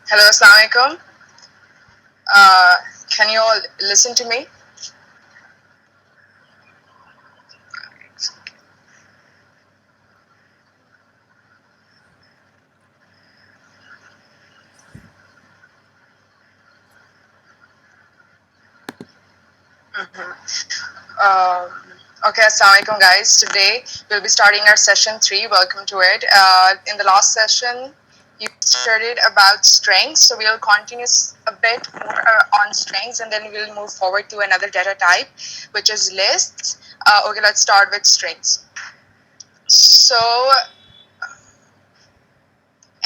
Hello, Assalamu alaikum. Uh, can you all listen to me? Um, okay, Assalamu alaikum, guys. Today we'll be starting our session 3. Welcome to it. In the last session, you studied about strings, so we'll continue a bit more on strings, and then we'll move forward to another data type, which is lists. Okay, let's start with strings. So,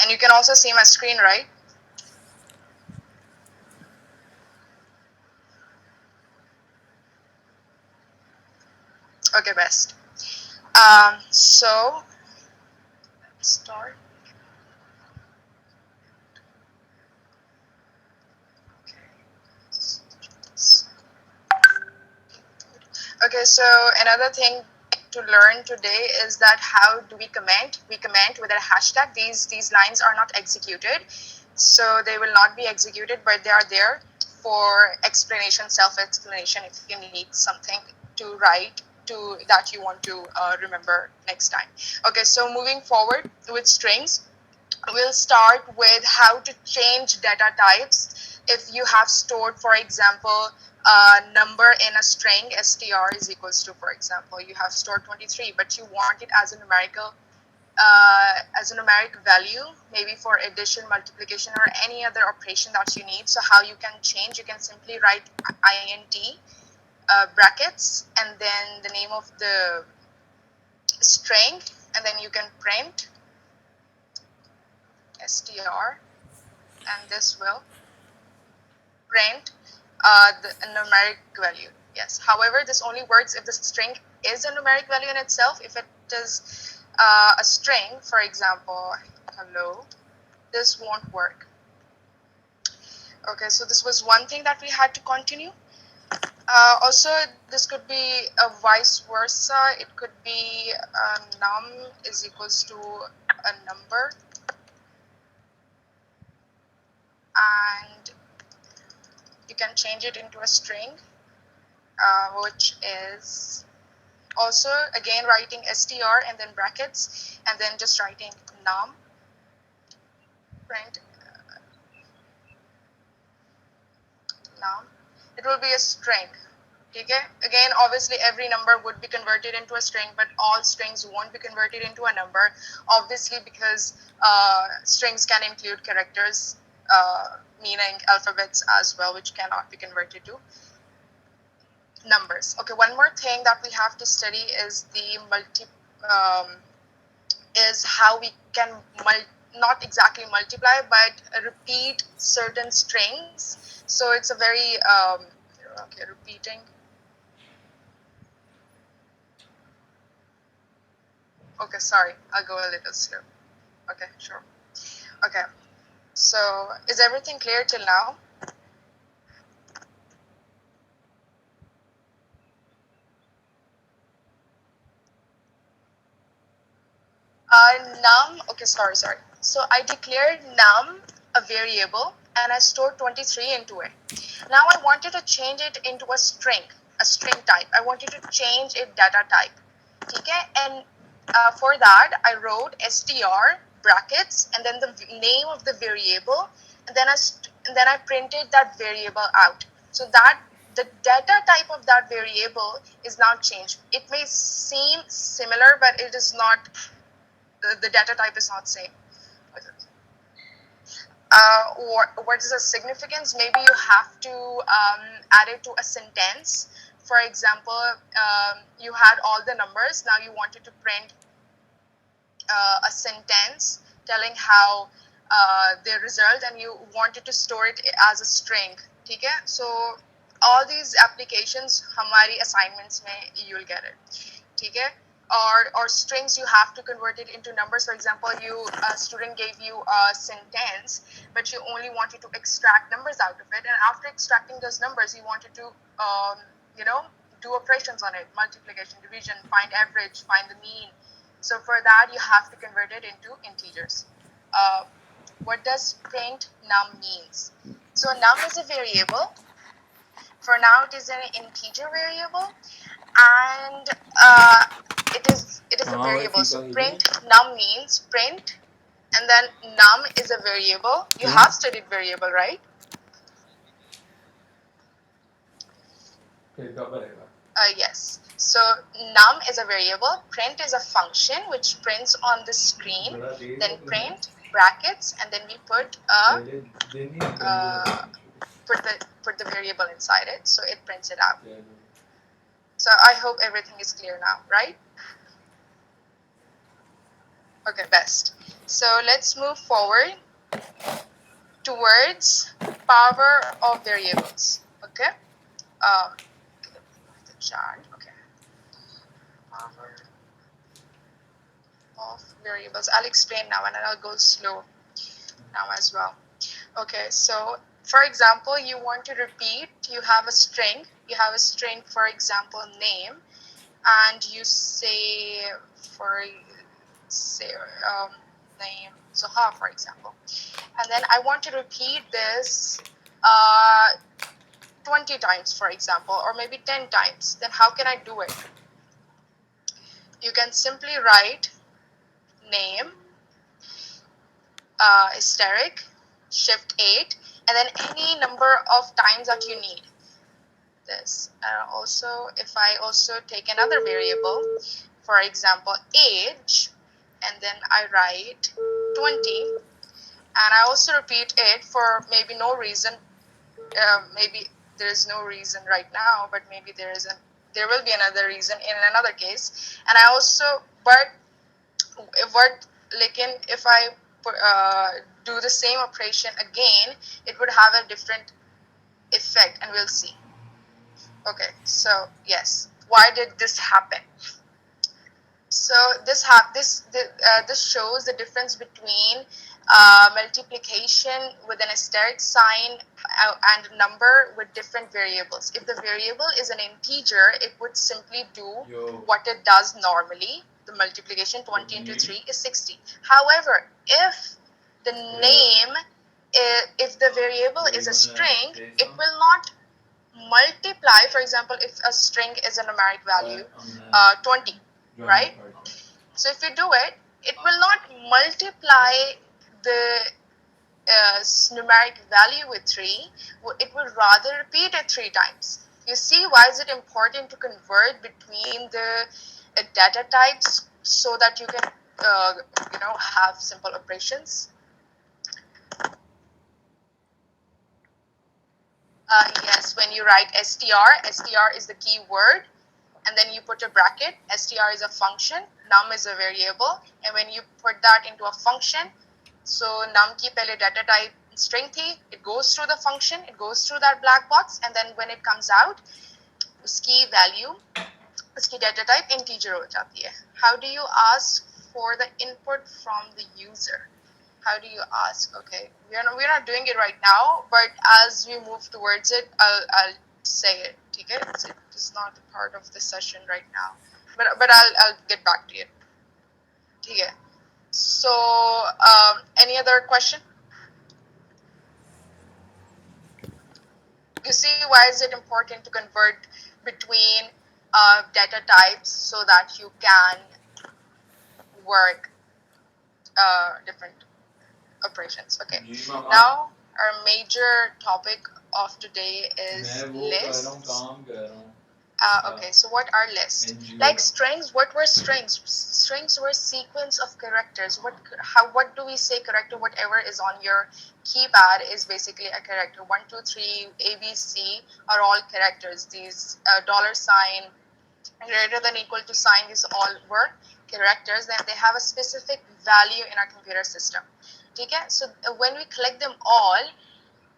and you can also see my screen, right? Okay, best. So, let's start. Okay, so another thing to learn today is that how do we comment? We comment with a hashtag. These lines are not executed, so they will not be executed, but they are there for explanation, self-explanation. If you need something to write to that you want to remember next time. Okay, so moving forward with strings, we'll start with how to change data types. If you have stored, for example, a number in a string, str is equals to, for example, you have stored 23, but you want it as a numeric value, maybe for addition, multiplication, or any other operation that you need. So how you can change? You can simply write int brackets and then the name of the string, and then you can print str, and this will print the numeric value. Yes. However, this only works if the string is a numeric value in itself. If it is a string, for example, hello, this won't work. Okay, so this was one thing that we had to continue. Also, this could be a vice versa. It could be num is equals to a number, and you can change it into a string, which is also again writing str and then brackets and then just writing num print num. It will be a string. Okay, again obviously every number would be converted into a string, but all strings won't be converted into a number, obviously, because strings can include characters, meaning alphabets as well, which cannot be converted to numbers. Okay, one more thing that we have to study is the um, is how we can not exactly multiply, but repeat certain strings. So it's a very okay, repeating. Okay, sorry, I'll go a little slow. Okay, sure. Okay, so is everything clear till now? Num. Okay, sorry. So I declared num a variable and I stored 23 into it. Now I wanted to change it into a string type. I wanted to change its data type. Okay, and for that I wrote str brackets and then the name of the variable, and then I printed that variable out. So that the data type of that variable is now changed. It may seem similar, but it is not. The data type is not same. Or what is the significance? Maybe you have to add it to a sentence. For example, you had all the numbers. Now you wanted to print a sentence telling how the result, and you wanted to store it as a string. ठीक है? So all these applications हमारी assignments में you'll get it. ठीक है? Or strings, you have to convert it into numbers. For example, a student gave you a sentence, but you only wanted to extract numbers out of it, and after extracting those numbers, you wanted to you know do operations on it: multiplication, division, find average, find the mean. So for that, you have to convert it into integers. Uh, What does print num means? So num is a variable. For now, it is an integer variable, and it is a variable. So print num means print, and then num is a variable. You have studied variable, right? Yes. So num is a variable, print is a function which prints on the screen, then print brackets, and then we put put the variable inside it, so it prints it out. So I hope everything is clear now, right? Okay, best. So let's move forward towards power of variables. Okay. The chart. Okay. Power of variables. I'll explain now, and then I'll go slow now as well. Okay. So for example, you want to repeat. You have a string. You have a string. For example, name, and you say name Zoha, for example, and then I want to repeat this 20 times, for example, or maybe 10 times. Then how can I do it? You can simply write name asterisk shift 8, and then any number of times that you need this. And also, if I also take another variable, for example age, and then I write 20, and I also repeat it for maybe no reason. Maybe there is no reason right now, but maybe there will be another reason in another case. And I also, but if I do the same operation again, it would have a different effect, and we'll see. Okay, so yes, why did this happen? So this shows the difference between multiplication with an asterisk sign and a number with different variables. If the variable is an integer, it would simply do what it does normally. The multiplication 20 into 3 is 60. However, if the name, if the variable is a string, it will not multiply. For example, if a string is a numeric value 20, right? So if you do it, it will not multiply the numeric value with 3. It will rather repeat it 3 times. You see why is it important to convert between the data types so that you can have simple operations? Yes, when you write str is the keyword, and then you put a bracket. Str is a function, num is a variable, and when you put that into a function, so num ki pehle data type string thi, it goes through the function, it goes through that black box, and then when it comes out, uski value, uski data type integer ho jati hai. How do you ask for the input from the user? How do you ask? Okay, we're not doing it right now, but as we move towards it, I'll say it. Okay, it's not a part of the session right now, but I'll get back to you. Okay. So any other question? You see why is it important to convert between data types so that you can work different operations. Okay. Now our major topic of today is lists. Okay, so what are lists? Like strings, what were strings? Strings were sequence of characters. What do we say character? Whatever is on your keypad is basically a character. 1, 2, 3, A, B, C are all characters. These dollar sign, greater than equal to sign, these all were characters. Then they have a specific value in our computer system. Okay, so when we collect them all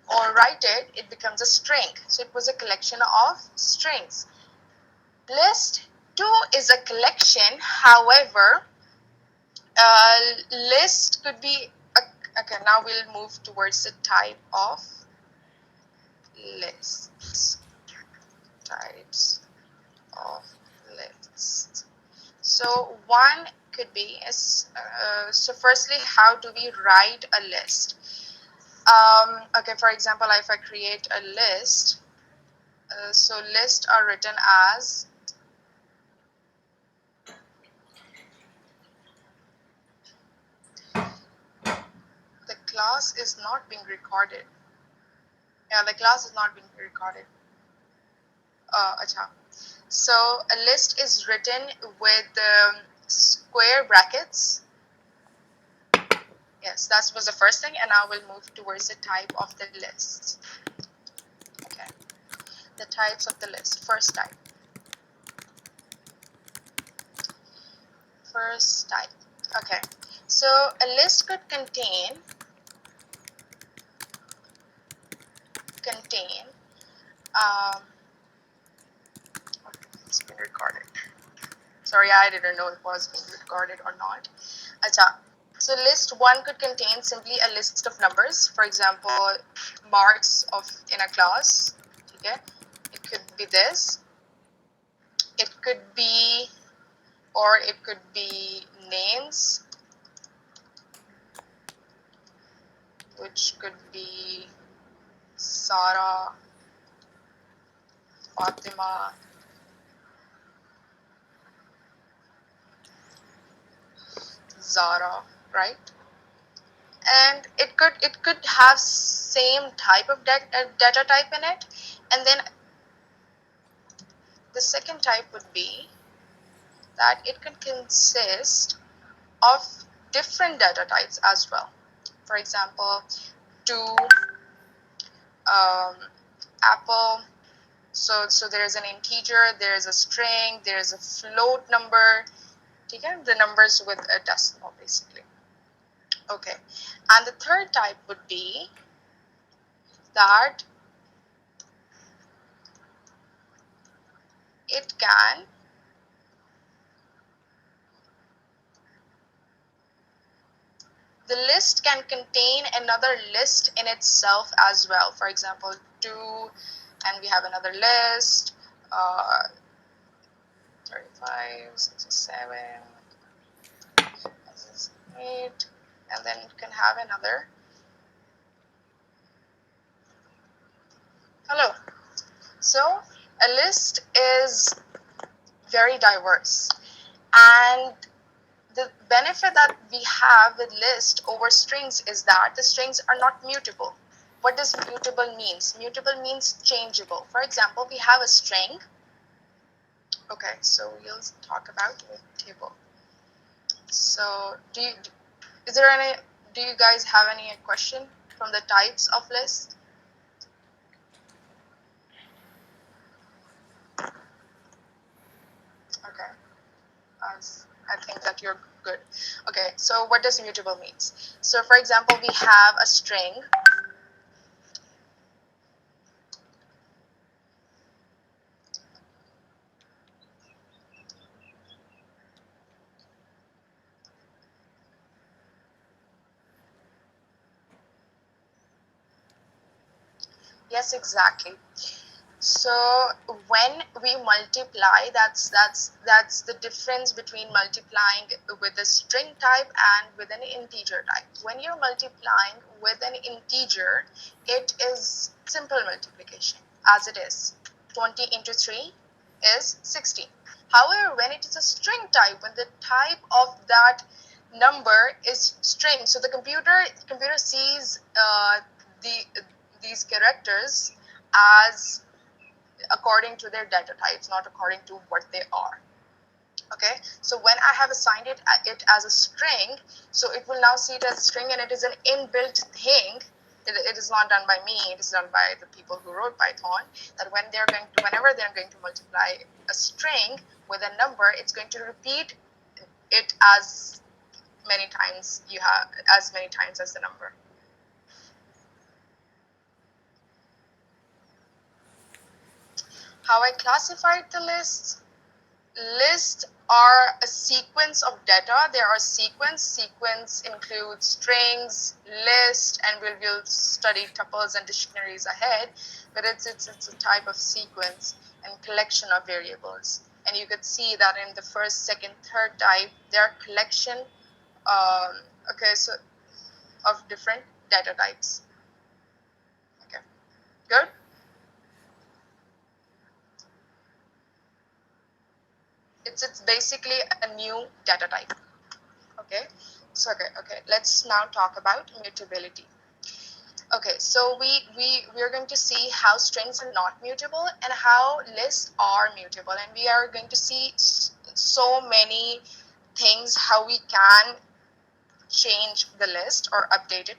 or write it, it becomes a string. So it was a collection of strings. List 2 is a collection. However, list could be okay. Now we'll move towards the type of lists. Types of lists. So one could be is, so firstly, how do we write a list? Okay, for example, if I create a list, so lists are written as the class is not being recorded. Yeah, the class is not being recorded. Acha. So a list is written with square brackets. Yes, that was the first thing, and now we'll move towards the type of the list. Okay, the types of the list. First type. First type. Okay, so a list could contain um, it's been recorded. Sorry, I didn't know it was being recorded or not. Acha. So list one could contain simply a list of numbers. For example, marks of in a class. Okay, it could be this. It could be, or it could be names, which could be Sarah, Fatima, Zara, right? And it could have same type of data type in it, and then the second type would be that it can consist of different data types as well. For example, to Apple, so there's an integer, there's a string, there's a float number. Okay, the numbers with a decimal basically. Okay, and the third type would be that it can the list can contain another list in itself as well. For example, 2, and we have another list, 35, 67, 8, and then it can have another. Hello. So a list is very diverse, and the benefit that we have with list over strings is that the strings are not mutable. What does mutable means? Mutable means changeable. For example, we have a string. Okay, so we'll talk about a table. So is there any, do you guys have any question from the types of list? Okay, I think that you're good. Okay, so what does mutable means? So for example, we have a string. Yes, exactly. So when we multiply, that's the difference between multiplying with a string type and with an integer type. When you're multiplying with an integer, it is simple multiplication as it is. 20 into 3 is 16. However, when it is a string type, when the type of that number is string, so the computer sees the these characters as according to their data types, not according to what they are. Okay, so when I have assigned it as a string, so it will now see it as a string, and it is an inbuilt thing. It is not done by me, it is done by the people who wrote Python, that whenever they're going to multiply a string with a number, it's going to repeat it as many times as the number. How I classified the lists? Lists are a sequence of data. There are sequence includes strings, list, and we'll study tuples and dictionaries ahead, but it's a type of sequence and collection of variables. and you could see that in the first, second, third type, there are collection okay, so of different data types. Okay, good. It's basically a new data type. Okay, so okay, let's now talk about mutability. Okay, so we're going to see how strings are not mutable and how lists are mutable, and we are going to see so many things how we can change the list or update it.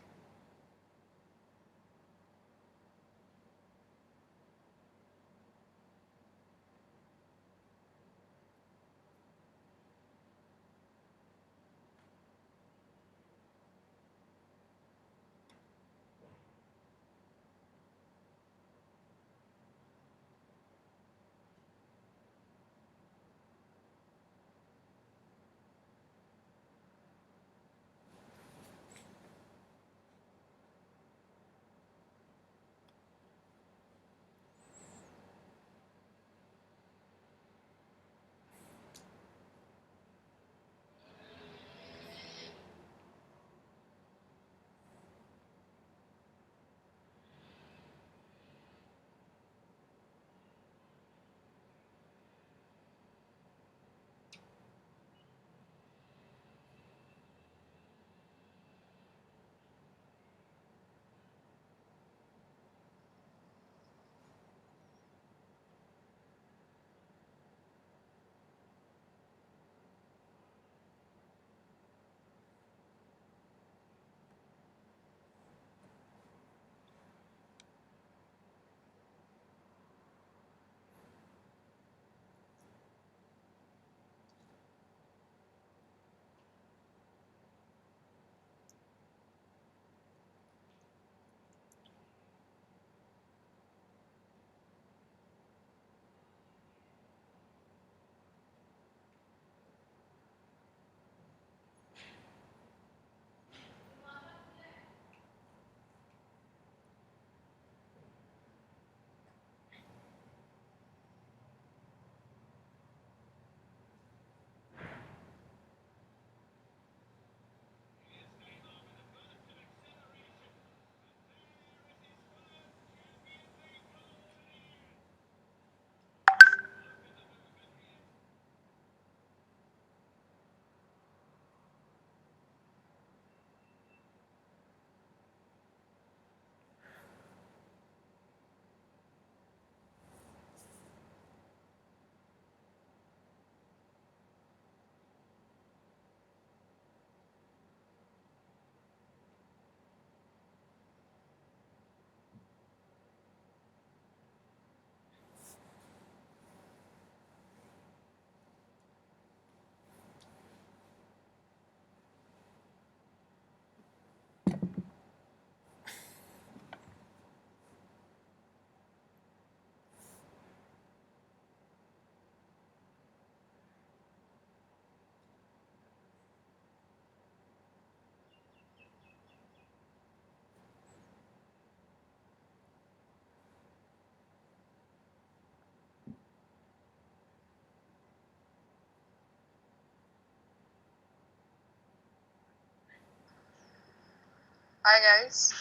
Hi guys,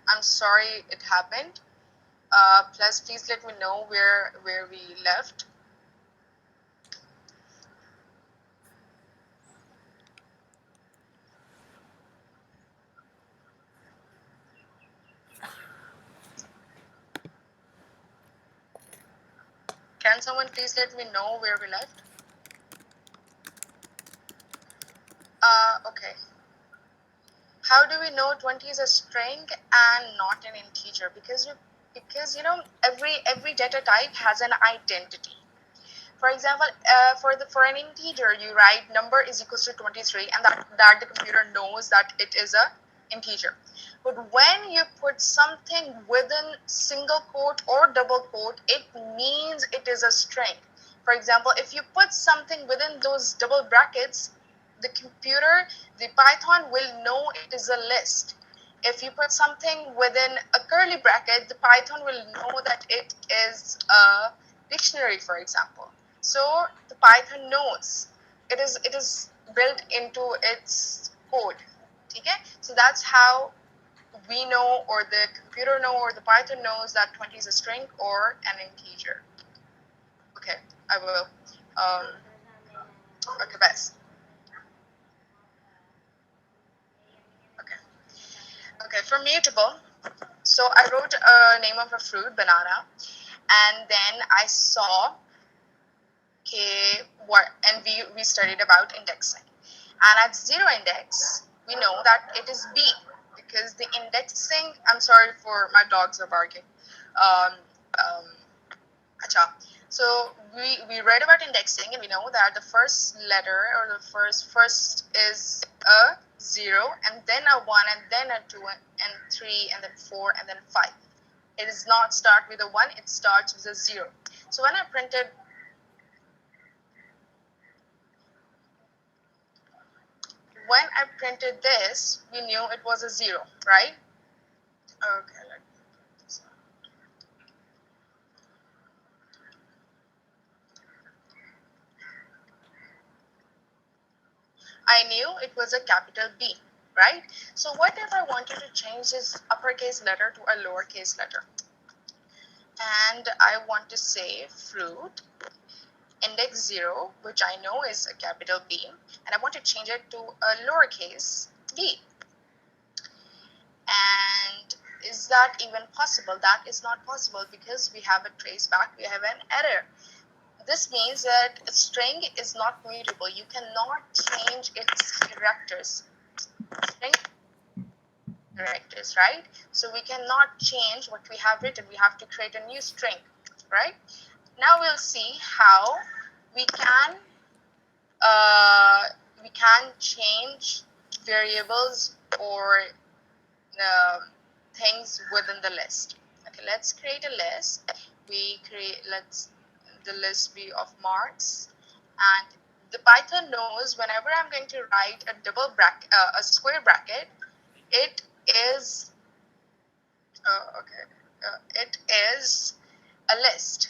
I'm sorry it happened. Plus, please let me know where we left. Can someone please let me know where we left? Okay. How do we know 20 is a string and not an integer? Because you know every data type has an identity. For example, for an integer, you write number is equals to 23, and that the computer knows that it is a integer. But when you put something within single quote or double quote, it means it is a string. For example, if you put something within those double brackets, the computer, the Python will know it is a list. If you put something within a curly bracket, the Python will know that it is a dictionary, for example. So the Python knows, it is built into its code. Okay? So that's how we know, or the computer know, or the Python knows that 20 is a string or an integer. Okay, I will. Okay, best. Okay. Okay, for mutable, so I wrote a name of a fruit, banana, and then I saw, okay, what, and we studied about indexing. And at zero index, we know that it is B, because the indexing, I'm sorry for my dogs are barking. Um, um, acha. So we read about indexing, and we know that the first letter, or the first is a 0, and then a 1, and then a 2, and 3, and then 4, and then 5. It does not start with a 1, it starts with a 0. So when I printed this, we knew it was a 0, right? Okay, let me put this on. I knew it was a capital B, right? So what if I wanted to change this uppercase letter to a lowercase letter? And I want to say fruit index 0, which I know is a capital B, and I want to change it to a lowercase b. And is that even possible? That is not possible, because we have a traceback, we have an error. This means that a string is not mutable. You cannot change its characters. String characters, right? So we cannot change what we have written. We have to create a new string, right? Now we'll see how we can change variables or things within the list. Okay, let's create a list. Let's the list be of marks, and the Python knows whenever I'm going to write a double bracket, a square bracket, it is it is a list.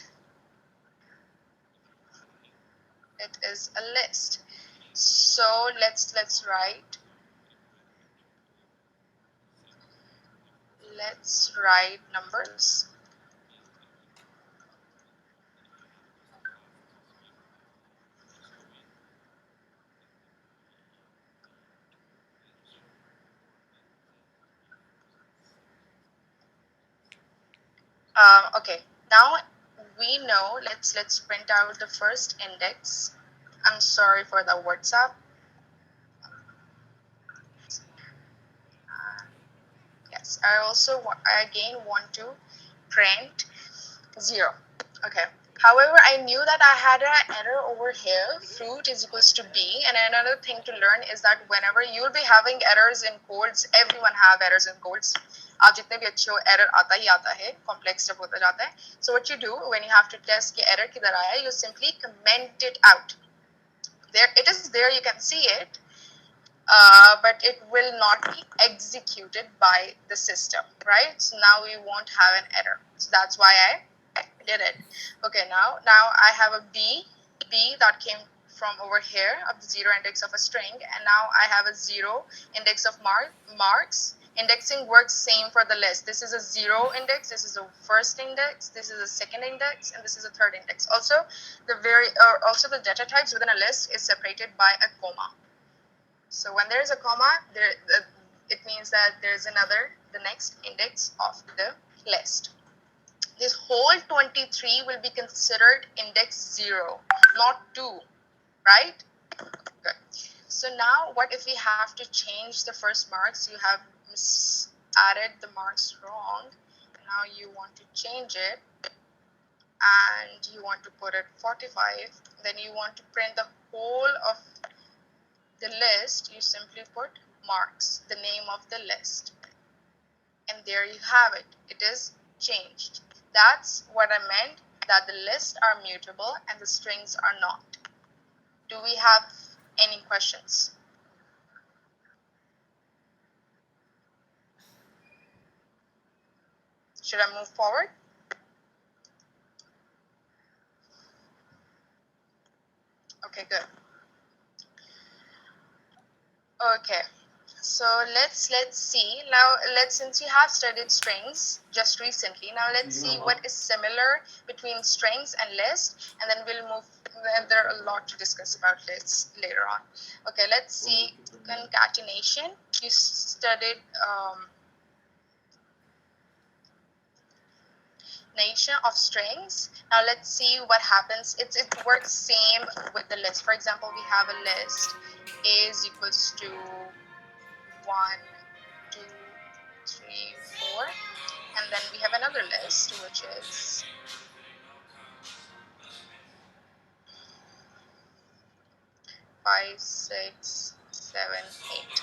It is a list. So let's write numbers. Okay, now we know. Let's print out the first index. I'm sorry for the WhatsApp. Yes, I again want to print 0. Okay. However, I knew that I had an error over here. Fruit is equals to B. And another thing to learn is that whenever you'll be having errors in codes, everyone have errors in codes. आप जितने भी अच्छे हो error आता ही आता है, complex जब होता जाता है. So what you do when you have to test कि error किधर आया, you simply comment it out. There it is. There you can see it. But it will not be executed by the system, right? So now we won't have an error. So that's why I did it. Okay, now I have a B that came from over here of the 0 index of a string, and now I have a 0 index of marks. Indexing works same for the list. This is a 0 index, this is a first index, this is a second index, and this is a third index. Also, the data types within a list is separated by a comma. So when there is a comma, it means that there's the next index of the list. This whole 23 will be considered index 0, not 2, right? Good. So now what if we have to change the first marks? You have added the marks wrong. Now you want to change it, and you want to put it 45. Then you want to print the whole of the list. You simply put marks, the name of the list, and there you have it. It is changed. That's what I meant, that the lists are mutable and the strings are not. Do we have any questions? Should I move forward? Okay, so let's see now. Since we have studied strings just recently, now let's see what is similar between strings and list, and then we'll move. There are a lot to discuss about lists later on. Okay, let's see concatenation. You studied nation of strings. Now let's see what happens. It works same with the list. For example, we have a list A is equals to 1, 2, 3, 4, and then we have another list which is 5, 6, 7, 8,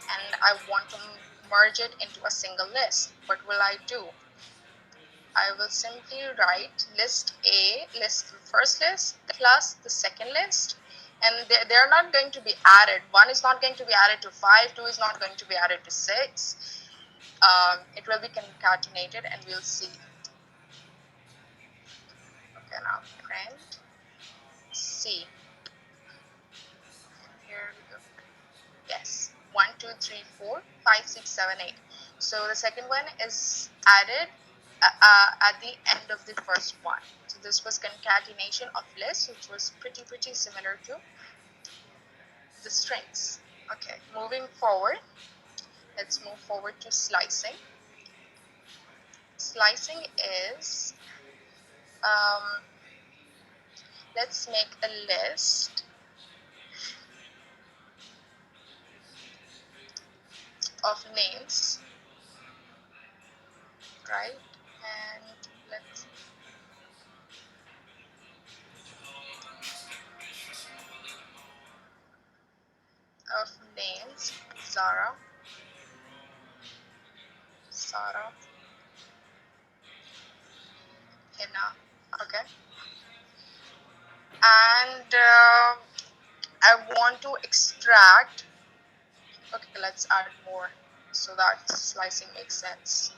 and I want to merge it into a single list. What will I do? I will simply write list A, list the first list plus the second list, and they're not going to be added. 1 is not going to be added to 5, 2 is not going to be added to 6. It will be concatenated, and we'll see. Okay, now print C. Here we go. Yes, 1, 2, 3, 4, 5, 6, 7, 8. So the second one is added at the end of the first one. So this was concatenation of lists, which was pretty similar to the strings. Okay, moving forward, let's move forward to slicing. Slicing is, let's make a list of names, right? And let's of names, Zara, Sarah, Hina. Okay, and I want to extract. Okay, let's add more so that slicing makes sense.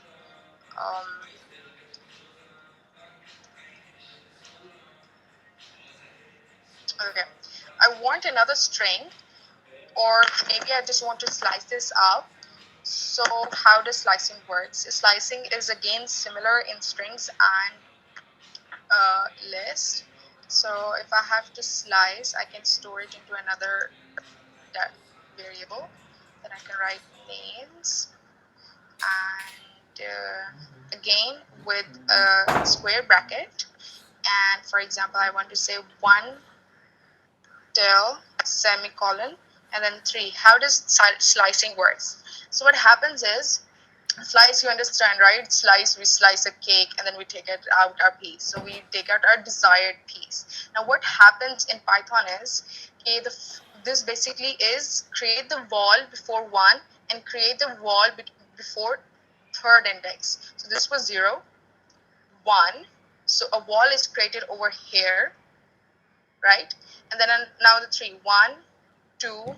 Okay, I want another string, or maybe I just want to slice this up. So how does slicing works? Slicing is again similar in strings and list. So if I have to slice, I can store it into another variable. Then I can write names, and again with a square bracket. And for example, I want to say 1 till semicolon and then 3. How does slicing works? So what happens is, slice, you understand, right? Slice, we slice a cake and then we take it out our piece. So we take out our desired piece. Now what happens in Python is, okay, this basically is create the wall before 1 and create the wall before third index. So this was 0, 1. So a wall is created over here, right? And then now the 3, 1, 2,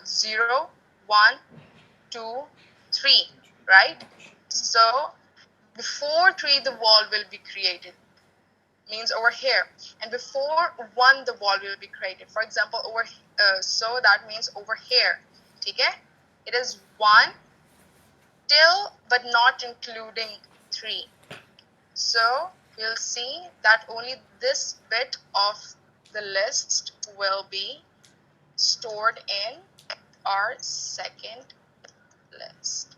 0, 1, 2, 3, right? So before 3 the wall will be created, means over here, and before 1 the wall will be created. For example, over so that means over here. Okay, it is 1 till but not including 3. So we'll see that only this bit of the list will be stored in our second list,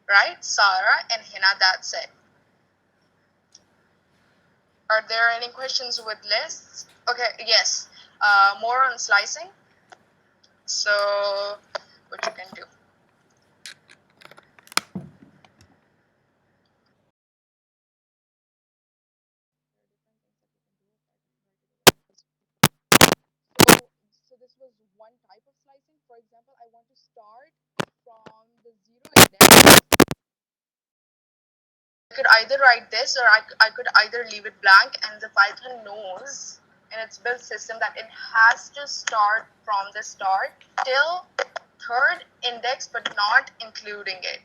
right? Sarah and Hina, that's it. Are there any questions with lists? Okay, yes. More on slicing. So what you can do. So this was one type of slicing. For example, I want to start from the 0 index. I could either write this, or I could either leave it blank, and the Python knows in its build system that it has to start from the start till third index but not including it,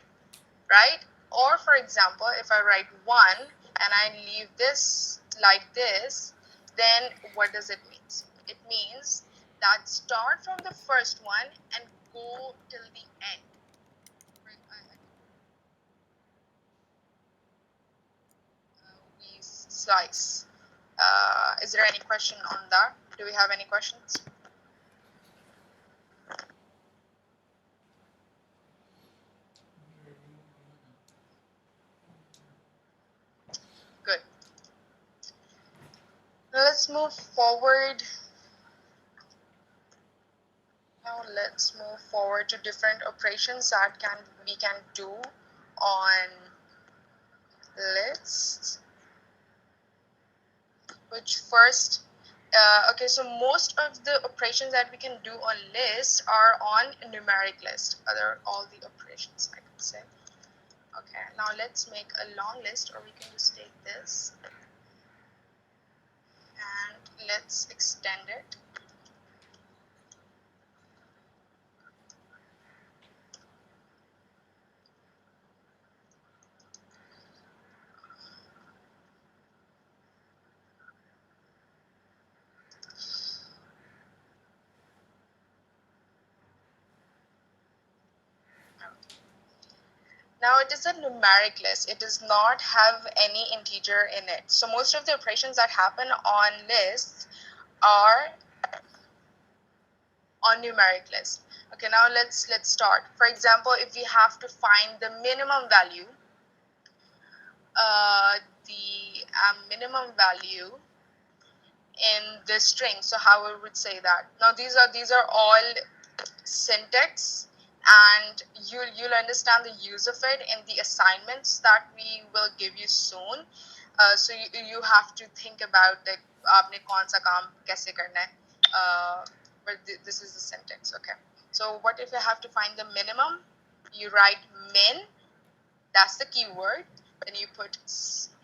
right? Or for example, if I write 1 and I leave this like this, then what does it mean? It means that start from the first one and go till the end. We slice. Is there any question on that? Do we have any questions? Good. Let's move forward. Now let's move forward to different operations that we can do on lists. Which first, okay, so most of the operations that we can do on lists are on numeric list. Other all the operations I could say. Okay, now let's make a long list, or we can just take this and let's extend it. Now it is a numeric list. It does not have any integer in it. So most of the operations that happen on lists are on numeric list. Okay, now let's start. For example, if we have to find the minimum value, the minimum value in the string. So how we would say that? Now these are all syntax, and you'll understand the use of it in the assignments that we will give you soon. So you have to think about like आपने कौन सा काम कैसे करना है. But this is the syntax. Okay. So what if you have to find the minimum? You write min. That's the keyword. Then you put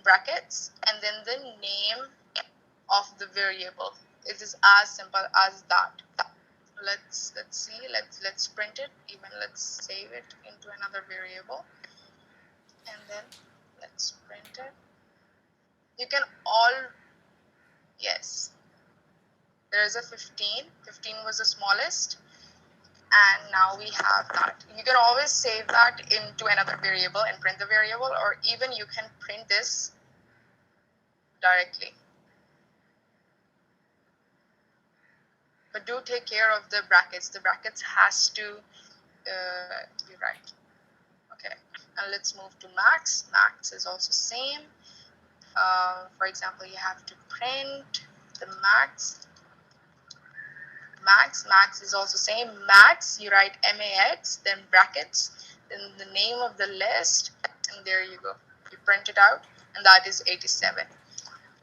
brackets and then the name of the variable. It is as simple as that. Let's see. Let's print it. Even let's save it into another variable, and then let's print it. You can all, yes. There is a 15. 15 was the smallest, and now we have that. You can always save that into another variable and print the variable, or even you can print this directly. But do take care of the brackets. The brackets has to be right. Okay, and let's move to max. Max is also same. For example, you have to print the max. Max is also same. Max, you write max, then brackets, then the name of the list, and there you go. You print it out, and that is 87.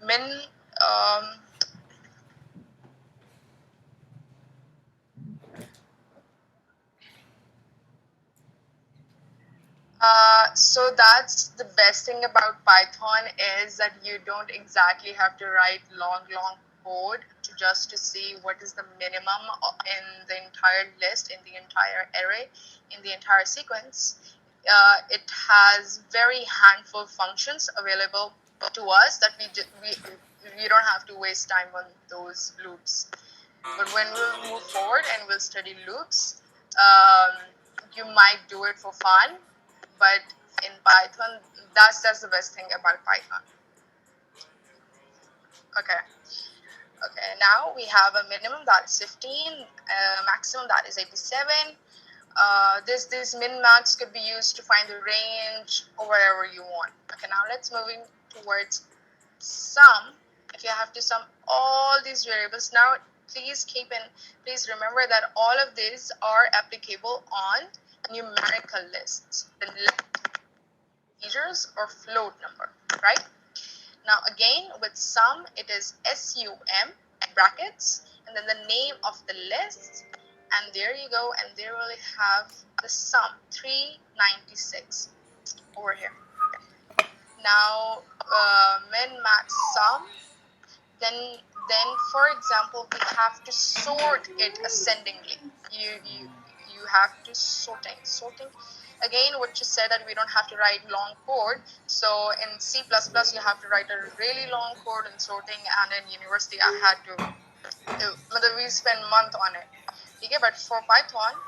Min, so that's the best thing about Python, is that you don't exactly have to write long code to see what is the minimum in the entire list, in the entire array, in the entire sequence. It has very handful functions available to us that we don't have to waste time on those loops. But when we'll move forward and we'll study loops, you might do it for fun, but in Python, that's the best thing about Python. Okay. Okay, now we have a minimum that is 15, maximum that is 87. This min max could be used to find the range or whatever you want. Okay, now let's moving towards sum. If you have to sum all these variables, now please remember that all of these are applicable on numerical lists, the integers or float number, right? Now again, with sum, it is SUM, brackets, and then the name of the list, and there you go, and there we have the sum, 396 over here. Now min max sum, then for example we have to sort it ascendingly. You have to sorting again, what you said, that we don't have to write long code. So in C++ you have to write a really long code in sorting, and in university I had to we spend month on it. Okay, but for Python,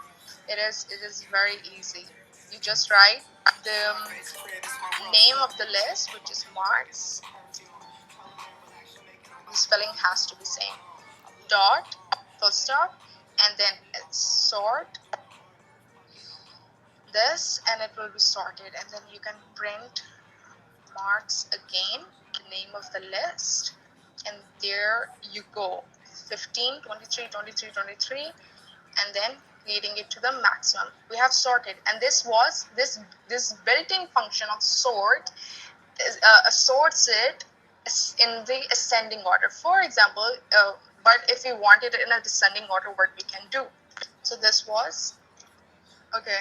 it is very easy. You just write the name of the list, which is marks. The spelling has to be same. Dot, full stop, and then sort this, and it will be sorted. And then you can print marks again, the name of the list, and there you go. 15, 23, 23, 23, and then leading it to the maximum. We have sorted, and this built-in function of sort is, sorts it in the ascending order. For example, but if we want it in a descending order, what we can do? So this was okay.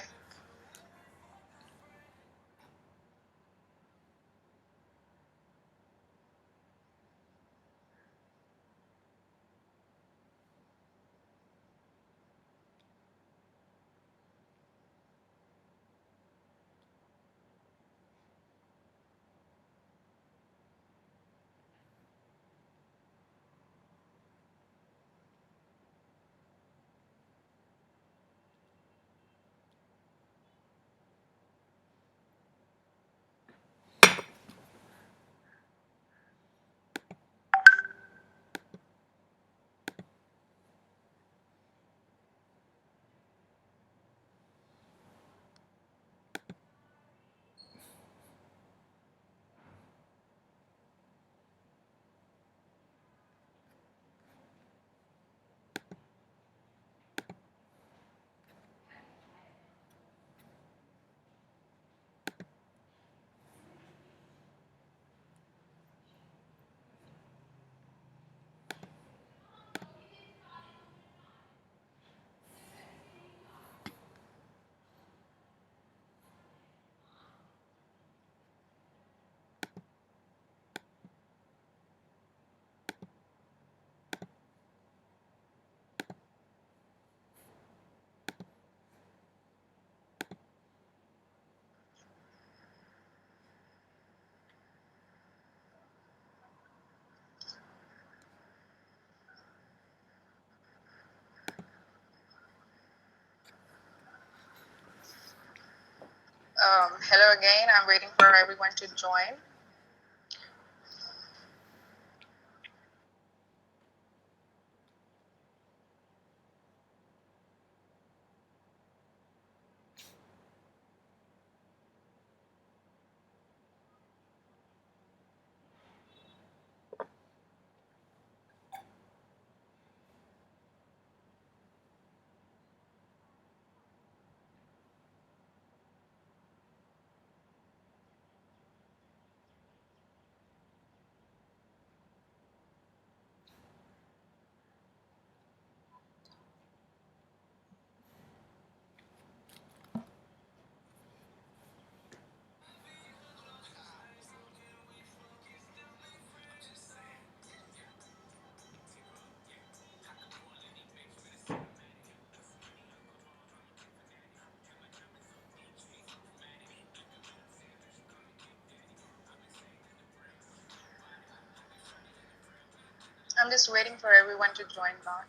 Hello again. I'm waiting for everyone to join. I'm just waiting for everyone to join now.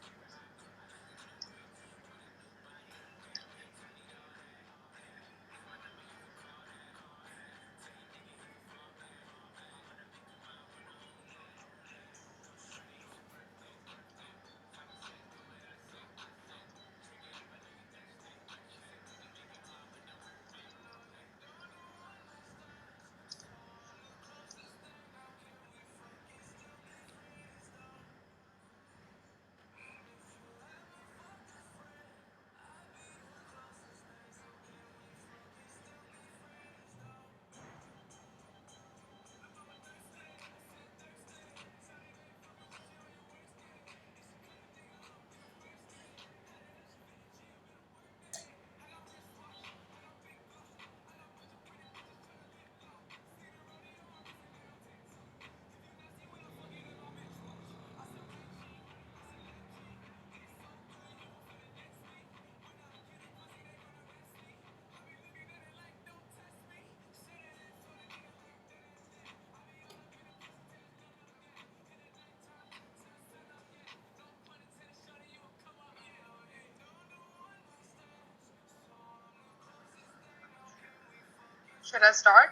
Should I start?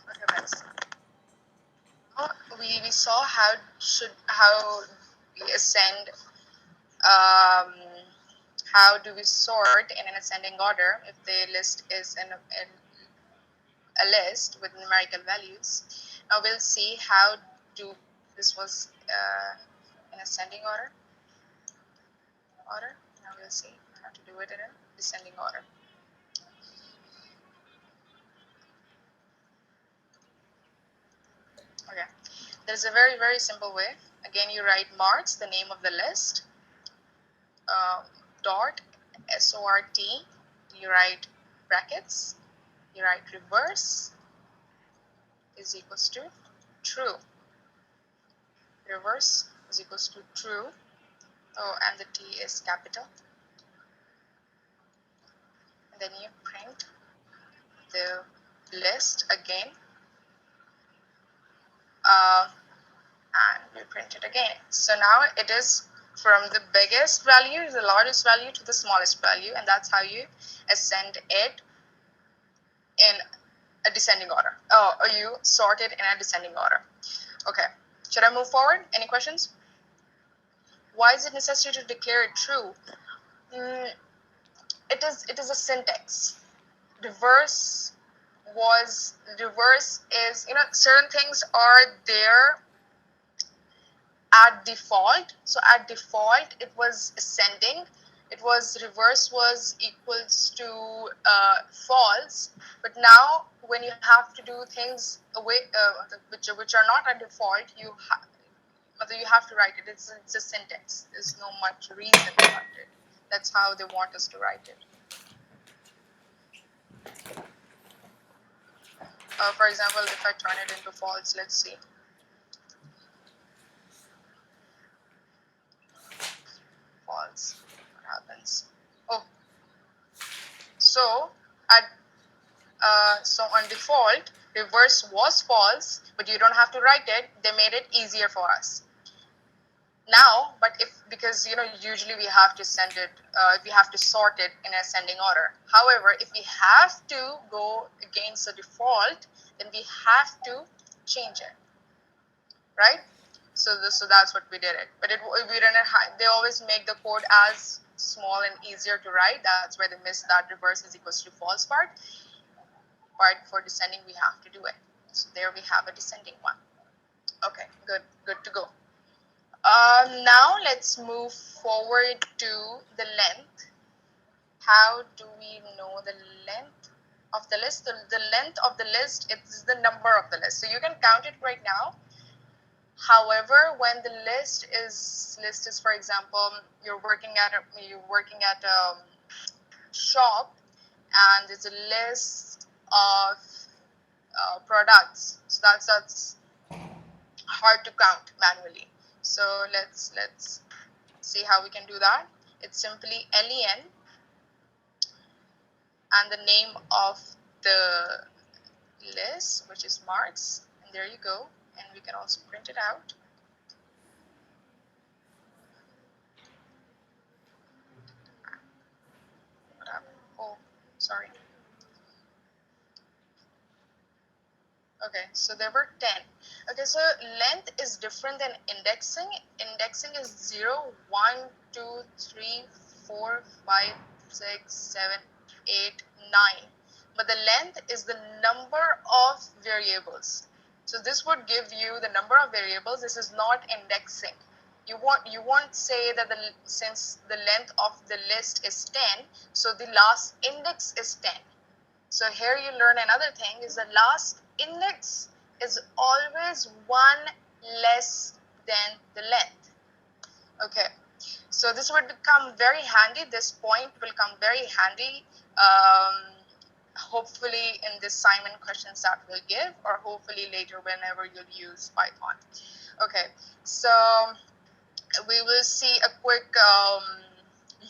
Okay, guys. We saw how we ascend, how do we sort in an ascending order if the list is in a list with numerical values. Now we'll see how do this was in ascending order. Now we'll see how to do it in a descending order. Okay, there's a very simple way. Again, you write marks, the name of the list, dot sort, you write brackets, you write reverse is equals to true. Reverse is equals to true. Oh, and the T is capital. And then you print the list again, and you print it again. So now it is from the biggest value, the largest value, to the smallest value, and that's how you ascend it in a descending order. Or you sort it in a descending order. Okay, should I move forward? Any questions? Why is it necessary to declare it true? It is a syntax. Reverse is, certain things are there at default. So at default it was ascending, it was reverse was equals to false, but now when you have to do things which are not at default, you have to write it. It's a syntax. There's no much reason about it. That's how they want us to write it. For example, if I turn it into false, let's see. False. What happens? Oh, so on default, reverse was false, but you don't have to write it. They made it easier for us. Now, but because usually we have to send it, we have to sort it in ascending order. However, if we have to go against the default, then we have to change it, right? So that's what we did it. But we didn't. They always make the code as small and easier to write. That's where they miss that reverse is equals to false part. But for descending, we have to do it. So there we have a descending one. Okay, good to go. Now let's move forward to the length. How do we know the length of the list? The length of the list is the number of the list. So you can count it right now. However, when the list is for example, you're working at a shop, and it's a list of products. So that's hard to count manually. So let's see how we can do that. It's simply len and the name of the list, which is marks, and there you go. And we can also print it out. What happened? Oh, sorry. Okay, so there were 10. Okay, so length is different than indexing. Indexing is 0, 1, 2, 3, 4, 5, 6, 7, 8, 9. But the length is the number of variables. So this would give you the number of variables. This is not indexing. You won't say that since the length of the list is 10, so the last index is 10. So here you learn another thing, is the last index is always one less than the length. Okay, so this would become very handy. This point will come very handy, hopefully in the assignment questions that we'll give, or hopefully later whenever you'll use Python. Okay, so we will see a quick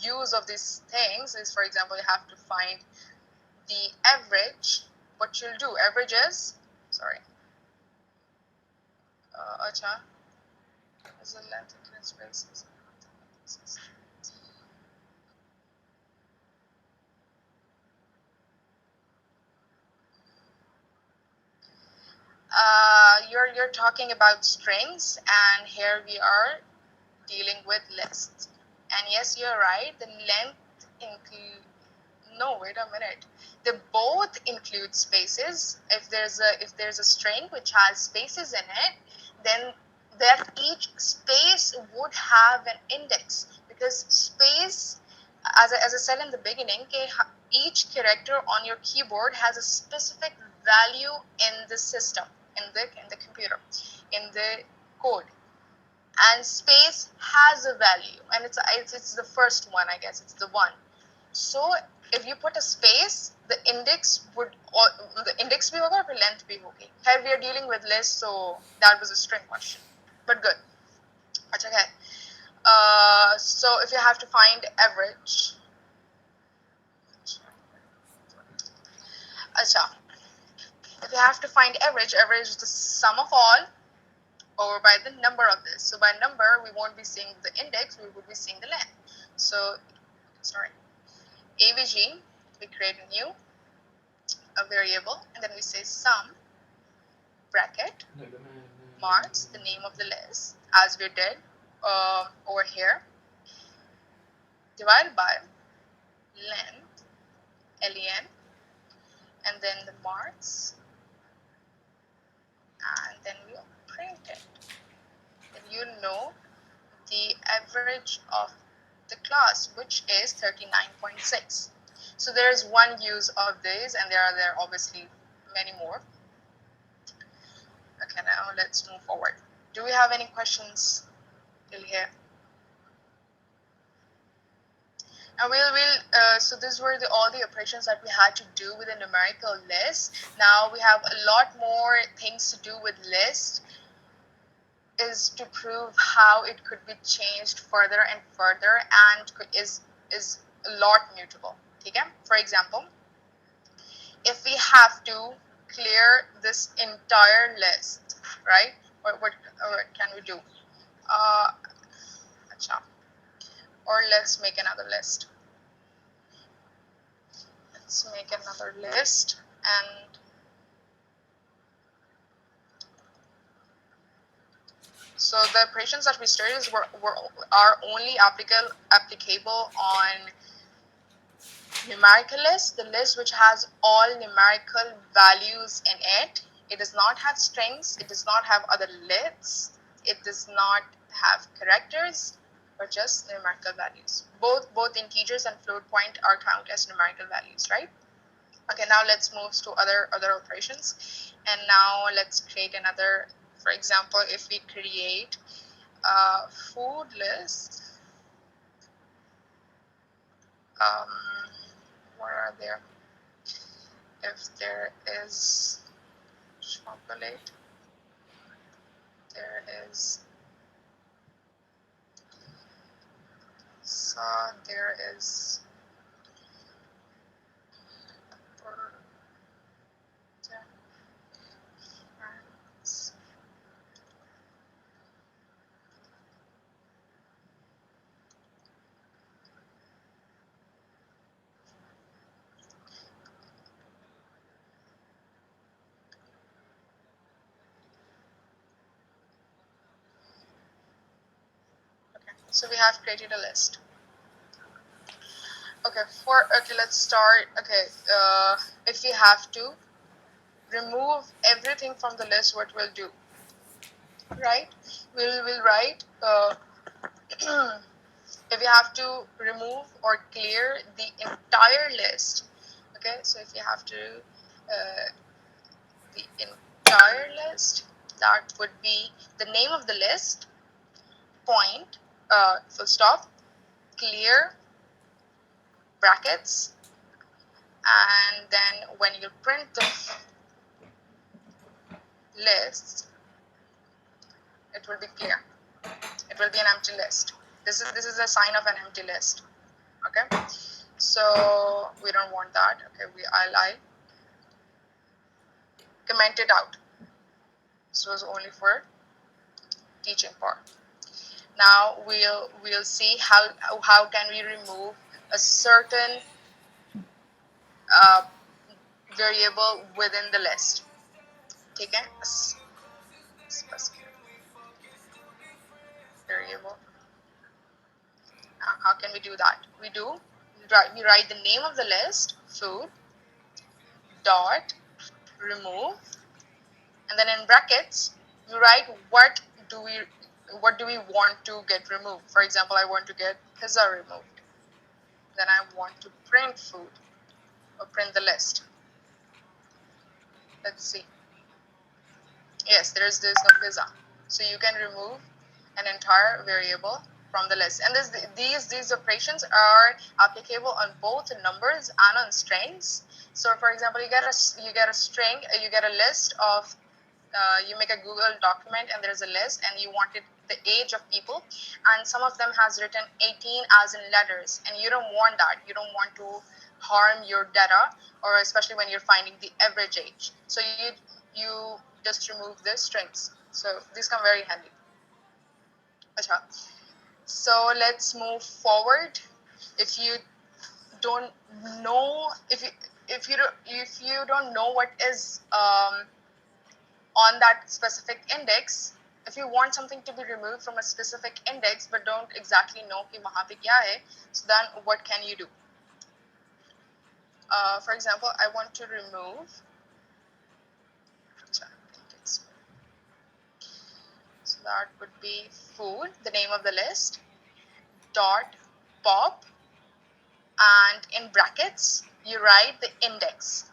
use of these things. Is, for example, you have to find the average. What you'll do, average is, sorry, Acha, is the length include spaces? You're talking about strings, and here we are dealing with lists. And yes, you're right. The length include. No, wait a minute. They both include spaces. If there's a string which has spaces in it, then that each space would have an index, because space, as I said in the beginning, each character on your keyboard has a specific value in the system, in the computer, in the code, and space has a value, and it's the first one, I guess. It's the one. So if you put a space, the index be hoga or length be hogi. Here we are dealing with list, so that was a string question, but good. Okay. So if you have to find average, if you have to find average is the sum of all over by the number of this. So by number, we won't be seeing the index, we would be seeing the length. So, sorry, AVG, we create a variable, and then we say sum bracket marks, the name of the list, as we did over here, divided by length, len, and then the marks, and then we print it. Then you know the average of the class, which is 39.6. So there is one use of this, and there are obviously many more. Okay, now let's move forward. Do we have any questions till here? Now so these were all the operations that we had to do with a numerical list. Now we have a lot more things to do with list, is to prove how it could be changed further and further, and is a lot mutable. Okay? For example, if we have to clear this entire list, right? What can we do? Or let's make another list. Let's make another list, and so the operations that we studied are only applicable on numerical list, the list which has all numerical values in it. It does not have strings, it does not have other lists, it does not have characters, but just numerical values. Both integers and float point are counted as numerical values, right? Okay, now let's move to other operations. And now let's create another. For example, if we create a food list, what are there? If there is chocolate, there is there is so we have created a list. Okay, let's start. Okay, if we have to remove everything from the list, what we'll do, right? We'll write if we have to remove or clear the entire list. Okay, so if you have to the entire list, that would be the name of the list, point, full stop, clear, brackets, and then when you print the lists, it will be clear. It will be an empty list. This is a sign of an empty list. Okay, so we don't want that. Okay, I'll comment it out. This was only for teaching for. Now we'll see how can we remove a certain variable within the list. Okay, specific variable. How can we do that? We write the name of the list, food, dot, remove, and then in brackets you write what do we want to get removed. For example, I want to get pizza removed. Then I want to print food or print the list. Let's see. Yes, there's no pizza. So you can remove an entire variable from the list. And these operations are applicable on both numbers and on strings. So for example, you get a string, you get a list of you make a Google document and there's a list and you wanted the age of people, and some of them has written 18 as in letters, and you don't want that. You don't want to harm your data, or especially when you're finding the average age. So you just remove the strings. So these come very handy. Achha. So let's move forward. If you don't know, if you don't know what is on that specific index, if you want something to be removed from a specific index but don't exactly know कि वहाँ पे क्या है, so then what can you do? For example, I want to remove so that would be food, the name of the list, dot pop, and in brackets you write the index.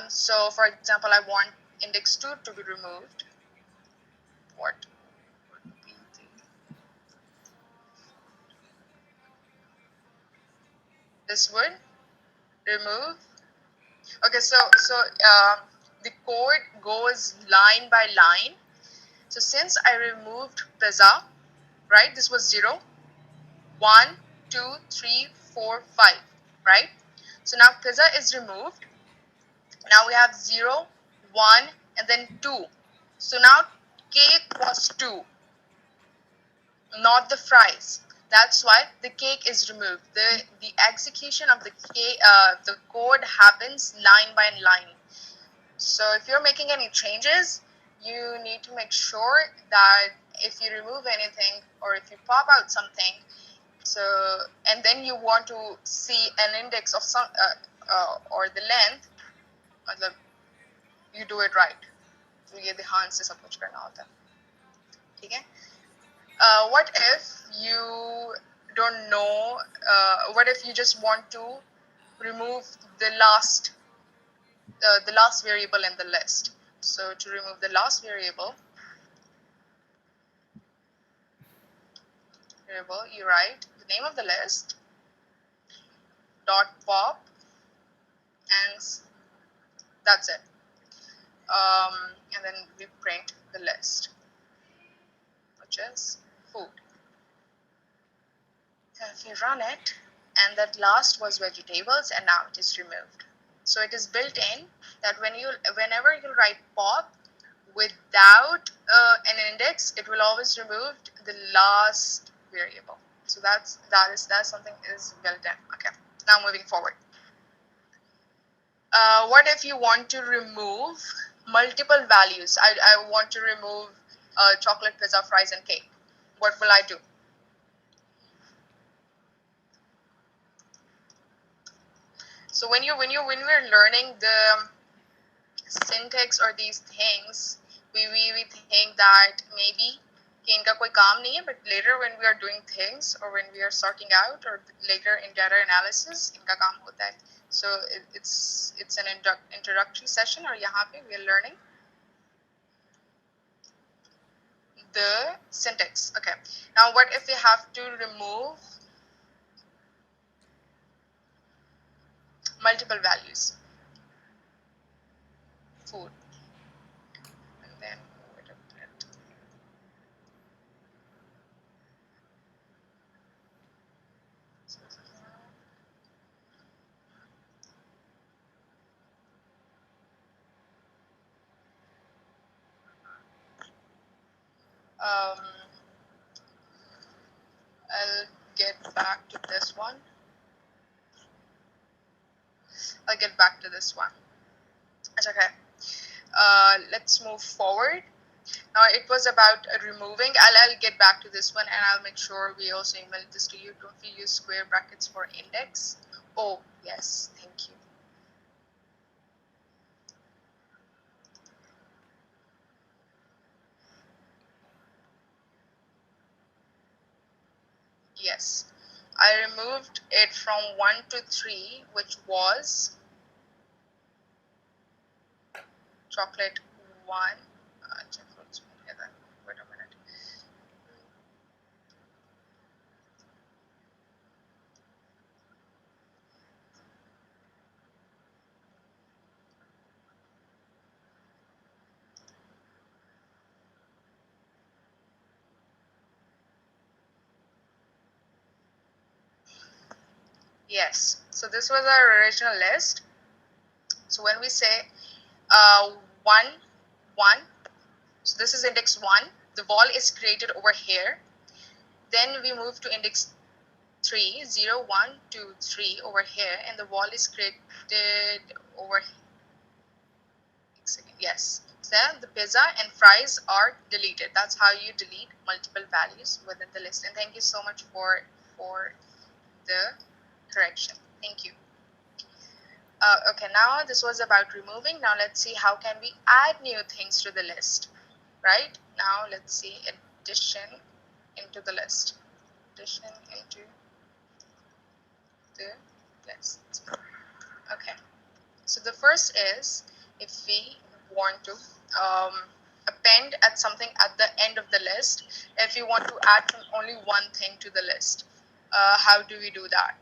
So for example, I want index 2 to be removed. What would be this would remove. Okay, so the code goes line by line. So since I removed pizza, right, this was 0, 1, 2, 3, 4, 5, right? So now pizza is removed. Now we have 0, 1, and then 2. So now cake was 2, not the fries. That's why the cake is removed. The execution of the code happens line by line. So if you're making any changes, you need to make sure that if you remove anything or if you pop out something, so and then you want to see an index of some or the length, you do it right. तो ये ध्यान से सब कुछ करना होता है, ठीक है? What if you don't know? What if you just want to remove the last variable in the list? So to remove the last variable, you write the name of the list, dot pop, and that's it. And then we print the list, which is food. If you run it, and that last was vegetables, and now it is removed. So it is built in that whenever you write pop without an index, it will always remove the last variable. So that's something is built in. Okay. Now moving forward. What if you want to remove multiple values? I want to remove chocolate, pizza, fries, and cake. What will I do? So when we're learning the syntax or these things, we think that maybe कि इनका कोई काम नहीं है, but later when we are doing things or when we are sorting out or later in data analysis, इनका काम होता है. So it's an introductory session, और यहाँ पे we are learning the syntax. Okay. Now what if we have to remove multiple values? Food. And then Um, I'll get back to this one. I'll get back to this one. It's okay. Let's move forward. Now it was about removing. I'll get back to this one, and I'll make sure we also email this to you. Don't we use square brackets for index? Oh yes, thank you. Yes, I removed it from 1 to 3, which was chocolate 1. Wait a minute. Yes, so this was our original list. So when we say 1, 1, so this is index 1, the wall is created over here. Then we move to index 3, 0, 1, 2, 3 over here, and the wall is created over here. Yes. So the pizza and fries are deleted. That's how you delete multiple values within the list. And thank you so much for the correction. Thank you. Okay, now this was about removing. Now let's see how can we add new things to the list. Right? Now let's see addition into the list. Addition into the list. Okay. So the first is if we want to append at something at the end of the list, if you want to add only one thing to the list, how do we do that?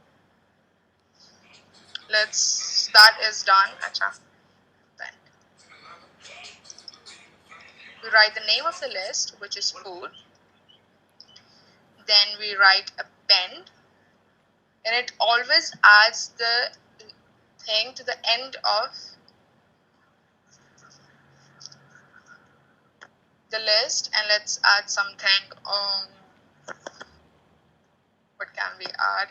That is done. Acha. Append. We write the name of the list, which is food. Then we write append, and it always adds the thing to the end of the list. And let's add something. What can we add?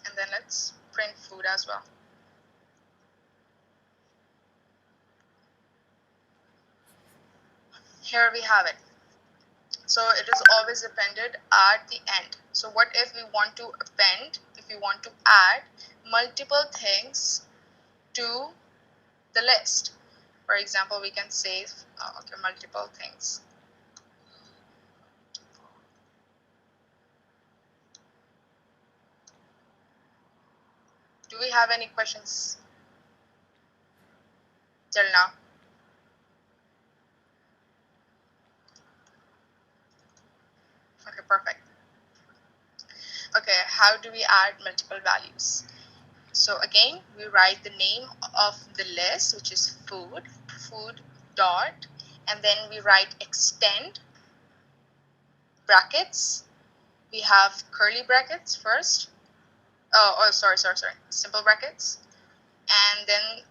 And then let's print food as well. Here we have it. So it is always appended at the end. So what if we want to append, if we want to add multiple things to the list? For example, we can say, okay, multiple things. Do we have any questions till now? Okay, perfect. Okay, how do we add multiple values? So again, we write the name of the list, which is food dot, and then we write extend brackets. We have curly brackets first. Sorry, simple brackets, and then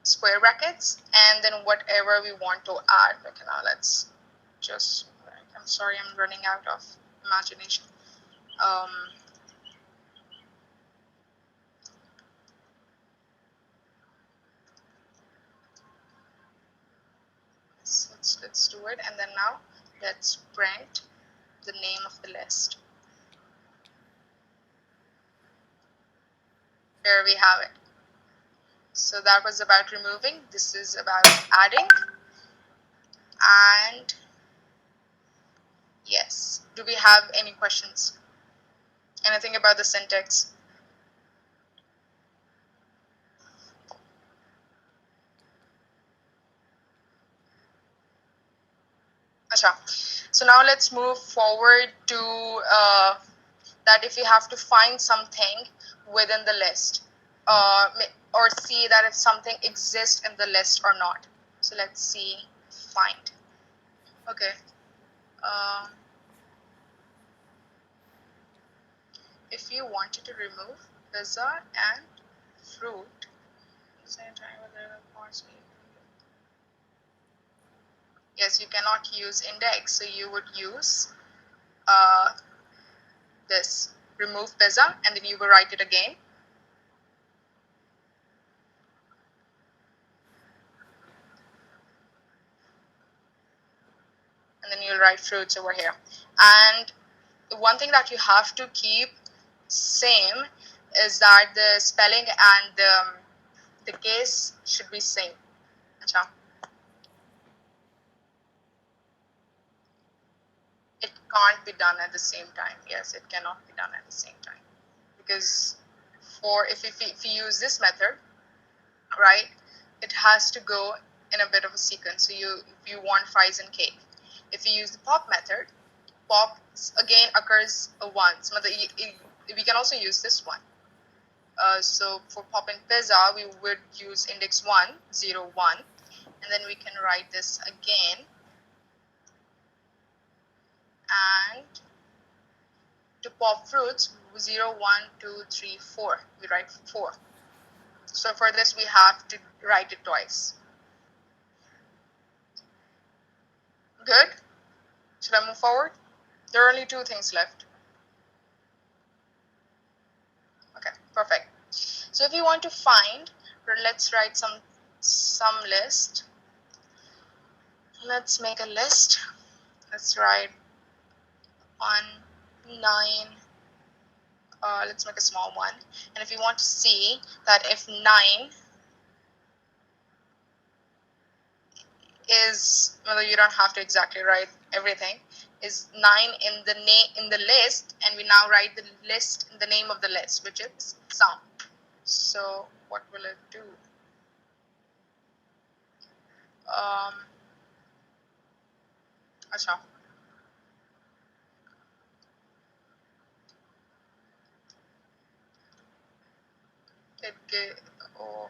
square brackets, and then whatever we want to add. Okay, now let's just. I'm sorry, I'm running out of imagination. Let's do it, and then now let's print the name of the list. There we have it. So that was about removing. This is about adding. And yes, do we have any questions? Anything about the syntax? Acha. So now let's move forward to that if we have to find something within the list, or see that if something exists in the list or not. So let's see, find. Okay. If you wanted to remove pizza and fruit, same time with the parts. Yes, you cannot use index, so you would use this remove pizza, and then you will write it again. And then you'll write fruits over here. And the one thing that you have to keep same is that the spelling and the case should be same. Achha. It can't be done at the same time. Yes, it cannot be done at the same time. Because if you use this method, right, it has to go in a bit of a sequence. So if you want fries and cake. If you use the pop method, pop again occurs once. We can also use this one. So for pop and pizza, we would use index 1, 0, 1, and then we can write this again. And to pop fruits, 0, 1, 2, 3, 4. We write 4. So for this, we have to write it twice. Good? Should I move forward? There are only 2 things left. Okay, perfect. So if you want to find, let's write some list. Let's make a list. Let's write 1, 9. Let's make a small one. And if you want to see that if 9 is, well, you don't have to exactly write everything, is 9 in the list, and we now write the list in the name of the list, which is sum. So what will it do? Achha. Oh.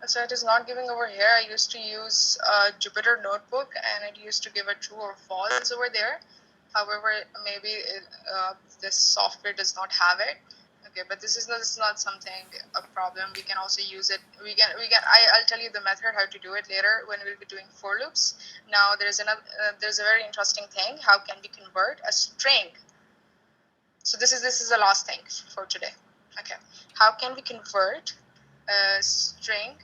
So it is not giving over here. I used to use Jupyter Notebook, and it used to give a true or false over there. However, maybe this software does not have it. Okay, but this is not something a problem. We can also use it. I'll tell you the method how to do it later when we'll be doing for loops. Now there's a very interesting thing. How can we convert a string? So this is the last thing for today. Okay, how can we convert a string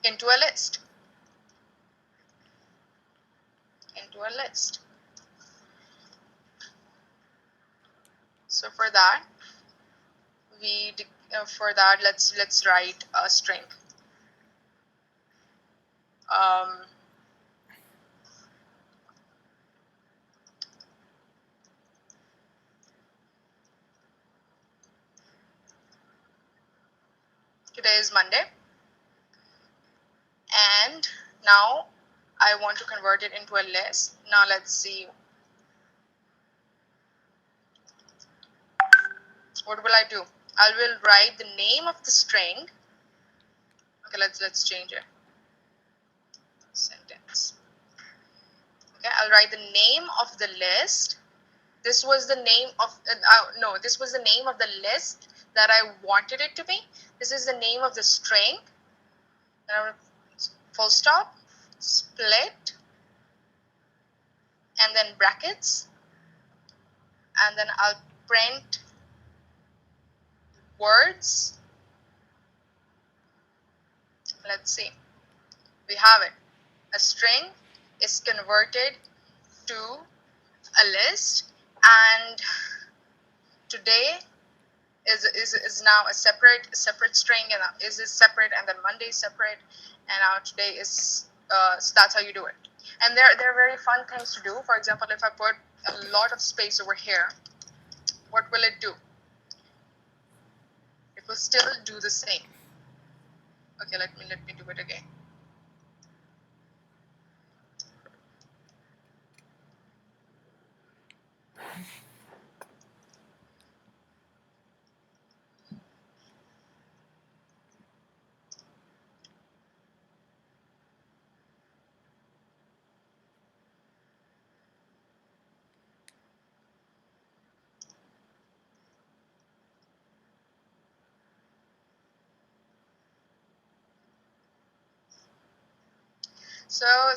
into a list? So for that, let's write a string. Today is Monday, and now I want to convert it into a list. Now let's see. What will I do? I will write the name of the string. Okay, let's change it. Sentence. Okay, I'll write the name of the list. This was the name of this was the name of the list that I wanted it to be. This is the name of the string. Full stop, split, and then brackets, and then I'll print words. Let's see. We have it. A string is converted to a list, and today is now a separate string, and is separate, and then Monday is separate, and now today is so that's how you do it. And there are very fun things to do. For example, if I put a lot of space over here, what will it do? It will still do the same. Okay, let me do it again.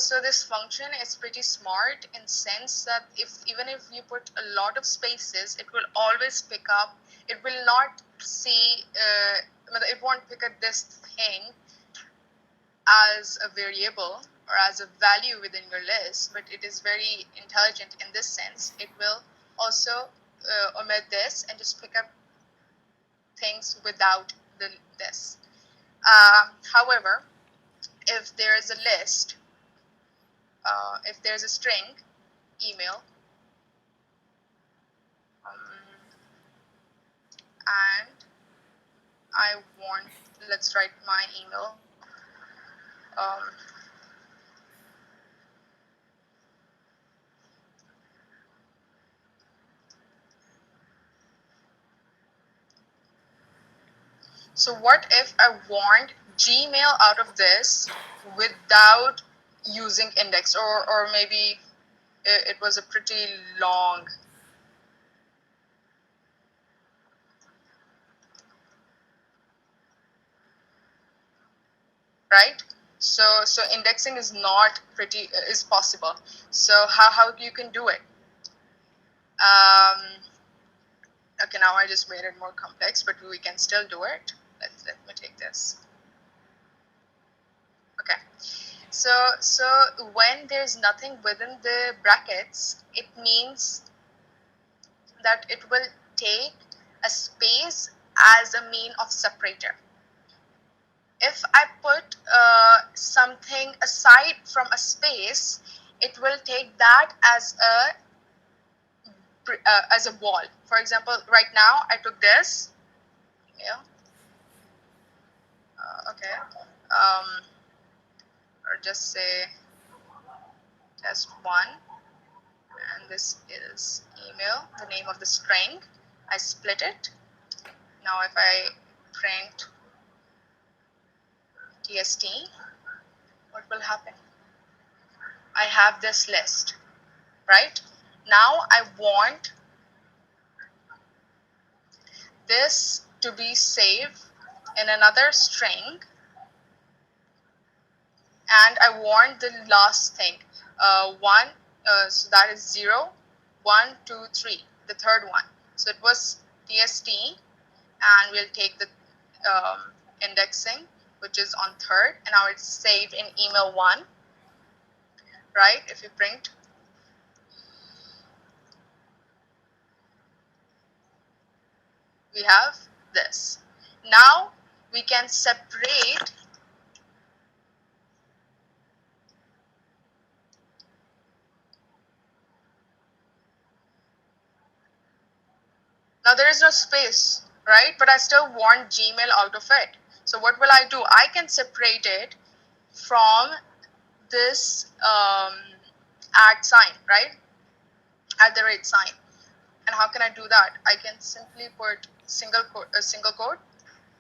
So this function is pretty smart in sense that even if you put a lot of spaces, it will always pick up. It will not see. It won't pick up this thing as a variable or as a value within your list, but it is very intelligent in this sense. It will also omit this and just pick up things without this. However, if there is a list, if there's a string email, and I want, let's write my email. So what if I want Gmail out of this without using index, or maybe it was a pretty long, right? So indexing is not pretty is possible. So how you can do it? Okay, now I just made it more complex, but we can still do it. Let me take this. Okay. So when there's nothing within the brackets, it means that it will take a space as a mean of separator. If I put something aside from a space, it will take that as a wall. For example, right now I took this. Yeah. Okay. Or just say test one, and this is email, the name of the string. I split it. Now if I print tst, what will happen? I have this list, right? Now I want this to be saved in another string, and I want the last thing, one, so that is 0, 1, 2, 3, the third one. So it was tst, and we'll take the indexing, which is on third, and now it's saved in email 1, right? If you print, we have this. Now we can separate. Now there is no space, right? But I still want Gmail out of it. So what will I do? I can separate it from this at sign, right? At the rate sign. And how can I do that? I can simply put a single quote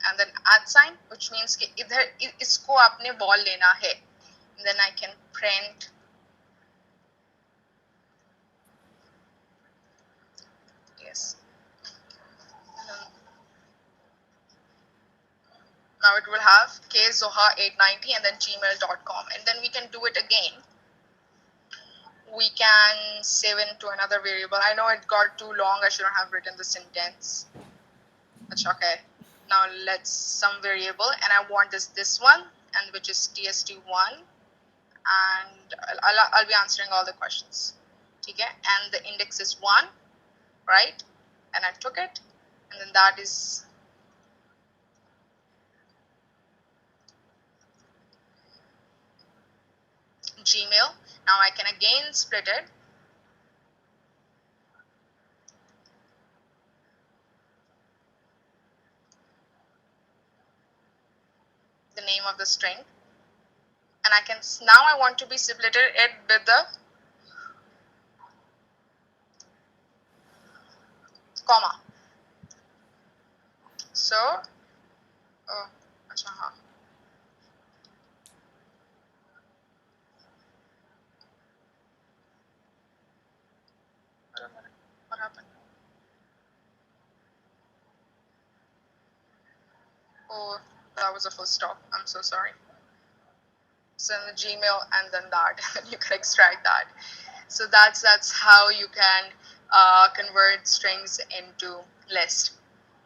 and then at sign, which means कि इधर इसको आपने ball लेना है. And then I can print yes. Now it will have kzoha890 and then gmail.com, and then we can do it again. We can save into another variable. I know it got too long. I shouldn't have written the sentence. That's okay. Now let's some variable, and I want this one, and which is tst1, and I'll be answering all the questions. Okay, and the index is 1, right? And I took it, and then that is Gmail. Now I can again split it. The name name of the string, and I can now I want to be separated it with the comma. So, अच्छा हाँ. What happened? Oh, that was a full stop. I'm so sorry. So in the Gmail and then that you can extract that. So that's how you can convert strings into list.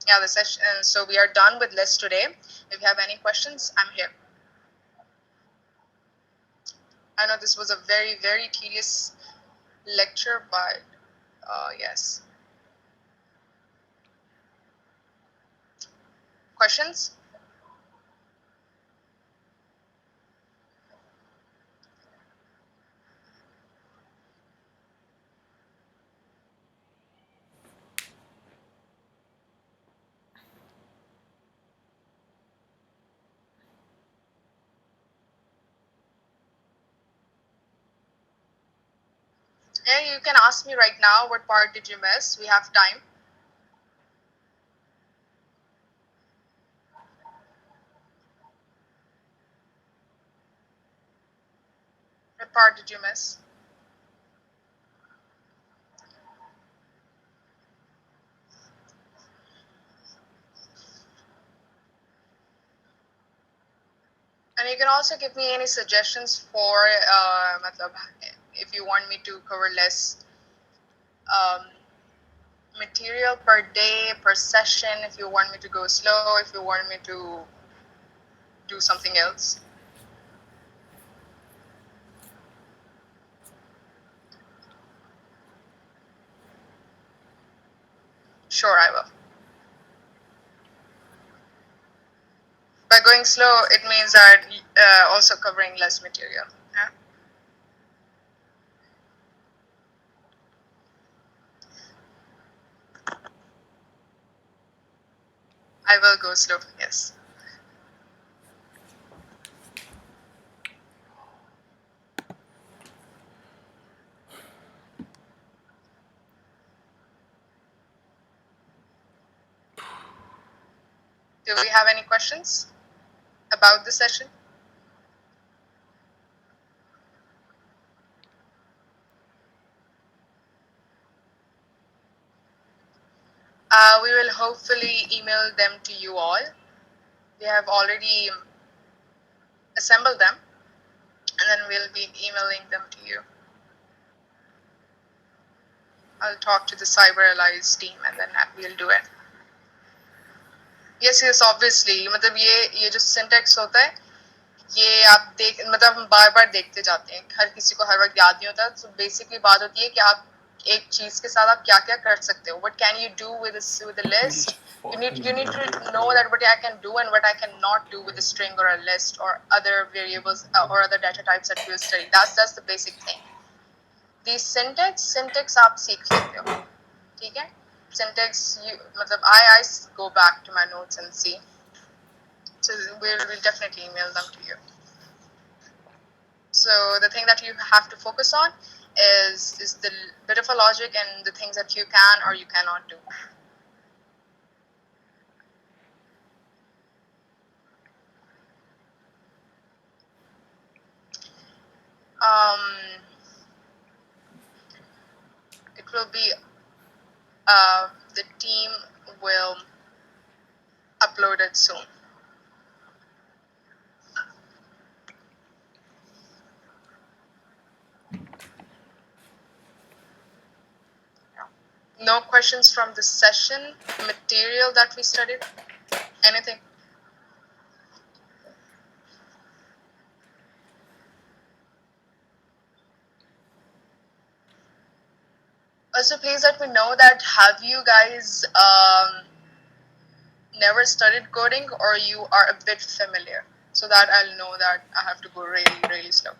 Yeah, the session. So we are done with list today. If you have any questions, I'm here. I know this was a very, very tedious lecture, but yes. Questions? Yeah, you can ask me right now. What part did you miss? We have time. What part did you miss? And you can also give me any suggestions for, if you want me to cover less material per day, per session, if you want me to go slow, if you want me to do something else. Sure, I will. By going slow, it means that also covering less material. Yeah? I will go slow, yes. Do we have any questions about the session? We will hopefully email them to you all. We have already assembled them, and then we'll be emailing them to you. I'll talk to the Cyber Allies team, and then we'll do it. Yes, obviously. मतलब ये जो syntax होता है, ये आप देख मतलब हम बार बार देखते जाते हैं, हर किसी को हर वक्त याद नहीं होता. So basically बात होती है कि आप एक चीज के साथ आप क्या क्या कर सकते हो. What can you do with a list? You need to know that what I can do and what I cannot do with a string or a list or other variables or other data types that we'll study. That's the basic thing. The syntax आप सीख लेते हो, ठीक है? Syntax मतलब I go back to my notes and see. So we'll definitely email them to you. So the thing that you have to focus on is the bit of a logic and the things that you can or you cannot do. It will be the team will upload it soon. No questions from the session material that we studied? Anything? Also, please let me know that have you guys never studied coding or you are a bit familiar, so that I'll know that I have to go really, really slow.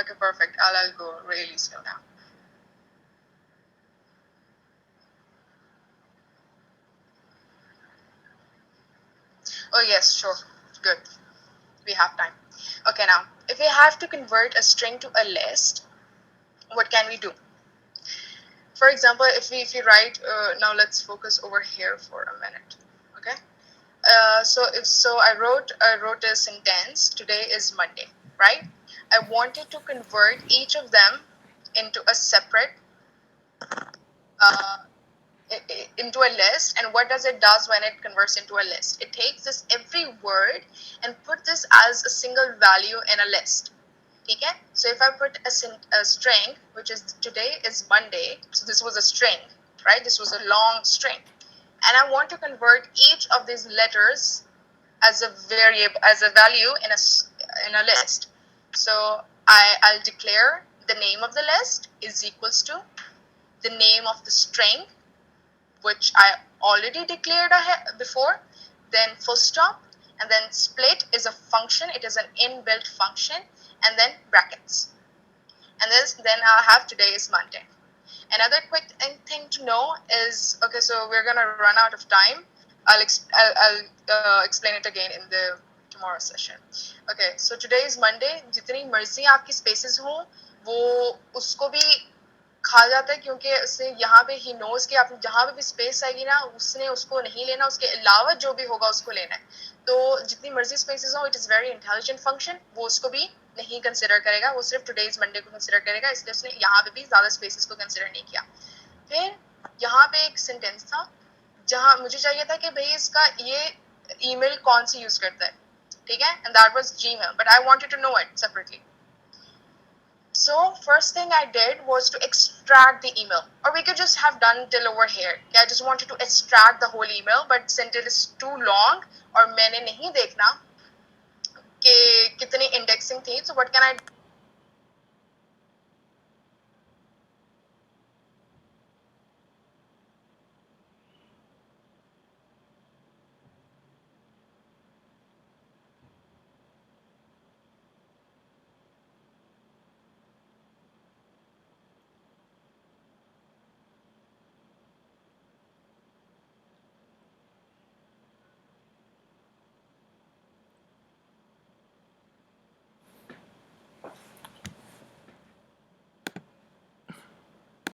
Okay, perfect. I'll go really slow now. Yes, sure. Good. We have time. Okay, now, if we have to convert a string to a list, what can we do? For example, if we write, now let's focus over here for a minute. Okay. So I wrote a sentence. Today is Monday, right? I wanted to convert each of them into a separate uh, into a list. And what does it does when it converts into a list? It takes this every word and put this as a single value in a list. Okay? So if I put a string, which is today is Monday, so this was a string, right? This was a long string, and I want to convert each of these letters as a variable, as a value in a list. So I'll declare the name of the list is equals to the name of the string, which I already declared before, then full stop, and then split is a function. It is an inbuilt function, and then brackets. And then I'll have today is Monday. Another quick thing to know is, okay, so we're gonna run out of time. I'll explain it again in the tomorrow session. Okay, so today is Monday. जितनी मर्जी आपकी spaces हो, वो उसको भी खा जाता है, क्योंकि उसने यहाँ पे ही नोज के आप जहाँ पे भी स्पेस आएगी ना, उसने उसको नहीं लेना, उसके अलावा जो भी होगा उसको लेना है. तो जितनी मर्जी स्पेसेस हो, it is very intelligent function, वो उसको भी नहीं कंसिडर करेगा, वो सिर्फ टुडेज मंडे को कंसिडर करेगा, इसलिए उसने यहाँ पे भी ज्यादा स्पेसेस को कंसिडर नहीं किया. फिर यहाँ पे एक सेंटेंस था जहाँ मुझे चाहिए था कि भाई इसका ये ईमेल कौन सी यूज करता है, ठीक है, and that was Gmail, but I wanted to know it separately. So first thing I did was to extract the email, or we could just have done till over here. Okay, I just wanted to extract the whole email, but since it is too long और मैंने नहीं देखना कि कितनी indexing थी, so what can I